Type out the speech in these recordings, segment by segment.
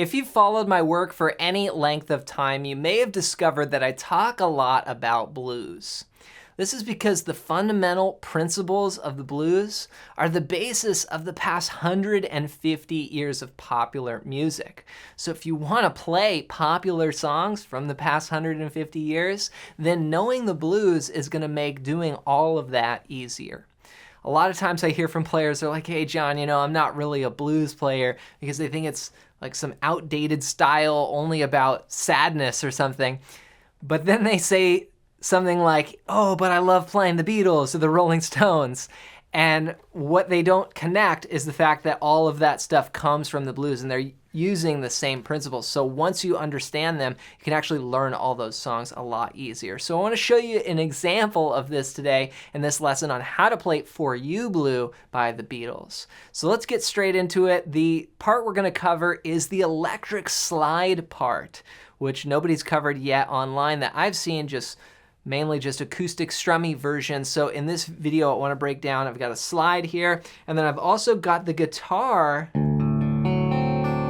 If you've followed my work for any length of time, you may have discovered that I talk a lot about blues. This is because the fundamental principles of the blues are the basis of the past 150 years of popular music. So if you want to play popular songs from the past 150 years, then knowing the blues is going to make doing all of that easier. A lot of times I hear from players, they're like, hey, John, I'm not really a blues player, because they think it's like some outdated style only about sadness or something. But then they say something like, oh, but I love playing the Beatles or the Rolling Stones. And what they don't connect is the fact that all of that stuff comes from the blues, and they're using the same principles. So once you understand them, you can actually learn all those songs a lot easier. So I want to show you an example of this today in this lesson on how to play For You Blue by the Beatles. So let's get straight into it. The part we're going to cover is the electric slide part, which nobody's covered yet online that I've seen, mainly just acoustic strummy version. So in this video, I want to break down, I've got a slide here, and then I've also got the guitar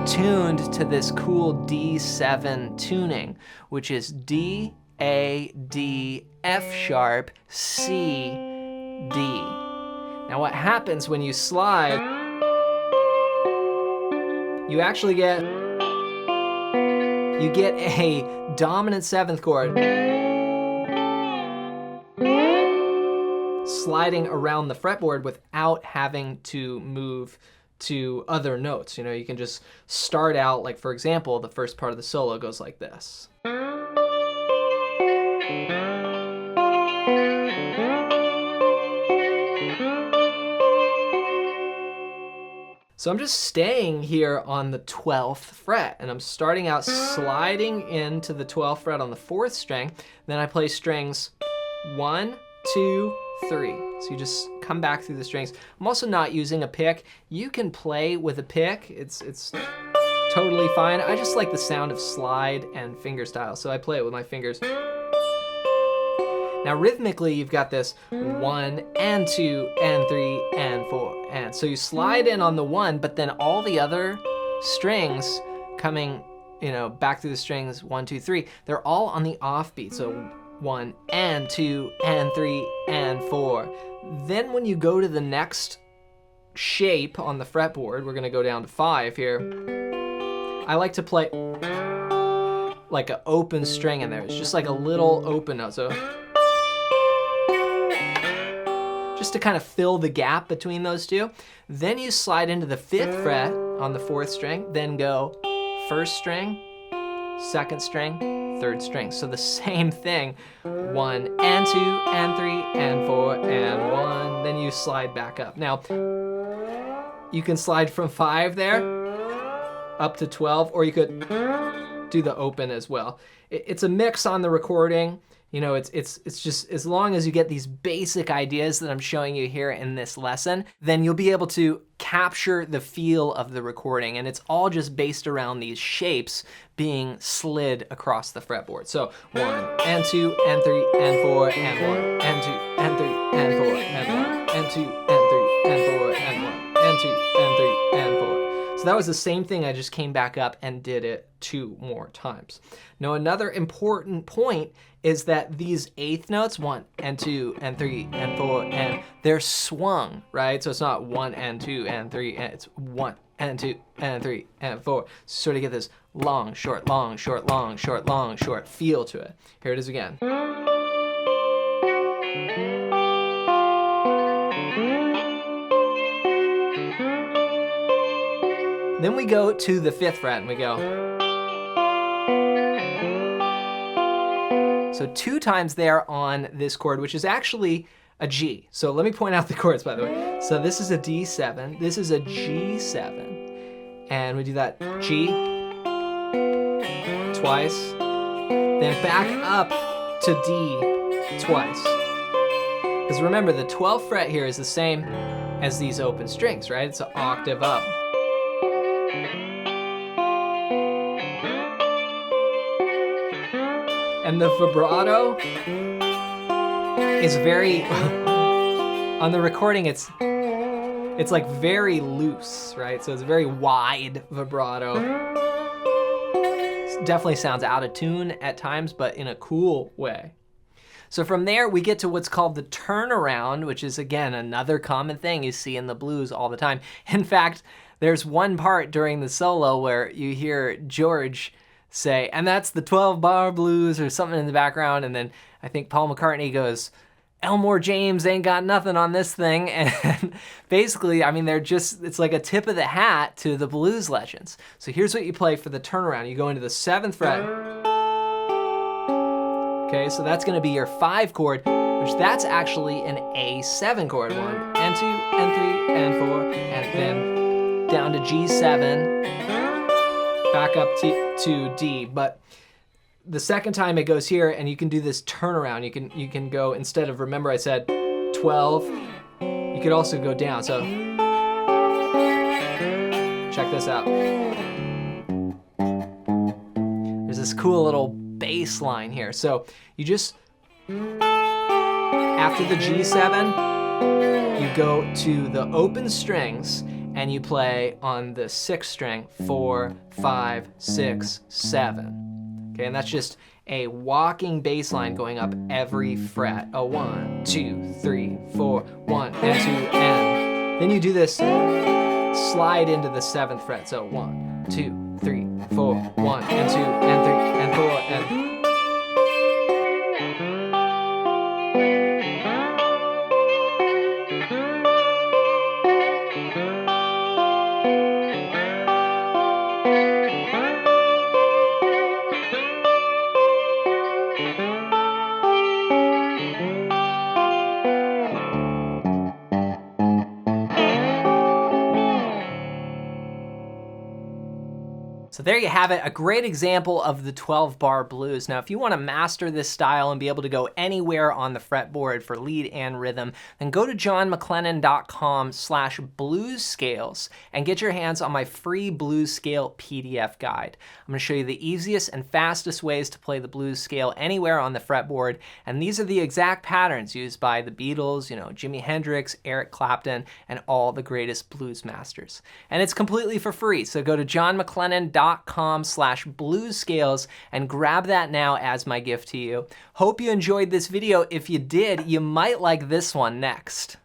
tuned to this cool D7 tuning, which is D, A, D, F sharp, C, D. Now what happens when you slide, you actually get a dominant seventh chord sliding around the fretboard without having to move to other notes. You can just start out, like for example, the first part of the solo goes like this. So I'm just staying here on the 12th fret, and I'm starting out sliding into the 12th fret on the 4th string. Then I play strings 1, 2, 3. So you just come back through the strings. I'm also not using a pick. You can play with a pick. It's totally fine. I just like the sound of slide and fingerstyle, so I play it with my fingers. Now rhythmically, you've got this 1 and 2 and 3 and 4, and so you slide in on the 1, but then all the other strings coming, back through the strings 1, 2, 3, they're all on the offbeat. So 1 and 2 and 3 and 4. Then when you go to the next shape on the fretboard, we're going to go down to 5 here. I like to play like an open string in there. It's just like a little open note. So just to kind of fill the gap between those two. Then you slide into the 5th fret on the 4th string, then go 1st string, 2nd string, 3rd string. So the same thing, 1 and 2 and 3 and 4 and 1. Then you slide back up. Now, you can slide from 5 there up to 12, or you could do the open as well. It's a mix on the recording. It's just, as long as you get these basic ideas that I'm showing you here in this lesson, then you'll be able to capture the feel of the recording. And it's all just based around these shapes being slid across the fretboard. So 1 and 2 and 3 and 4 and 1 and 2 and 3 and 4 and 1 and 2 and 3 and 4 and 1 and 2 and 3 and 4. So that was the same thing. I just came back up and did it 2 more times. Now another important point is that these 8th notes, 1 and 2 and 3 and 4, and they're swung, right? So it's not 1 and 2 and 3, and it's 1 and 2 and 3 and 4. So sort of get this long, short, long, short, long, short, long, short feel to it. Here it is again. Then we go to the 5th fret and we go. So 2 times there on this chord, which is actually a G. So let me point out the chords, by the way. So this is a D7, this is a G7, and we do that G twice, then back up to D twice. Because remember, the 12th fret here is the same as these open strings, right? It's an octave up. And the vibrato is very, on the recording it's like very loose, right? So it's very wide vibrato. definitely sounds out of tune at times, but in a cool way. So from there, we get to what's called the turnaround, which is, again, another common thing you see in the blues all the time. In fact, there's one part during the solo where you hear George say, and that's the 12-bar blues or something in the background, and then I think Paul McCartney goes, Elmore James ain't got nothing on this thing. And basically, I mean, it's like a tip of the hat to the blues legends. So here's what you play for the turnaround. You go into the 7th fret. Okay, so that's gonna be your 5 chord, which that's actually an A7 chord. 1 and 2 and 3 and 4, and then down to G7, back up to D. But the second time it goes here, and you can do this turnaround. You can go, instead of, remember I said 12, you could also go down. So check this out. There's this cool little bass line here. So you just, after the G7, you go to the open strings and you play on the 6th string, 4, 5, 6, 7. Okay, and that's just a walking bass line going up every fret. A 1, 2, 3, 4, 1 and 2 and. Then you do this slide into the 7th fret. So 1, 2, 3, 4, 1 and 2 and 3 and 4 and. So there you have it, a great example of the 12-bar blues. Now, if you want to master this style and be able to go anywhere on the fretboard for lead and rhythm, then go to johnmclennan.com/blues-scales and get your hands on my free blues scale PDF guide. I'm going to show you the easiest and fastest ways to play the blues scale anywhere on the fretboard, and these are the exact patterns used by the Beatles, Jimi Hendrix, Eric Clapton, and all the greatest blues masters. And it's completely for free, so go to johnmclennan.com/blues-scales and grab that now as my gift to you. Hope you enjoyed this video. If you did, you might like this one next.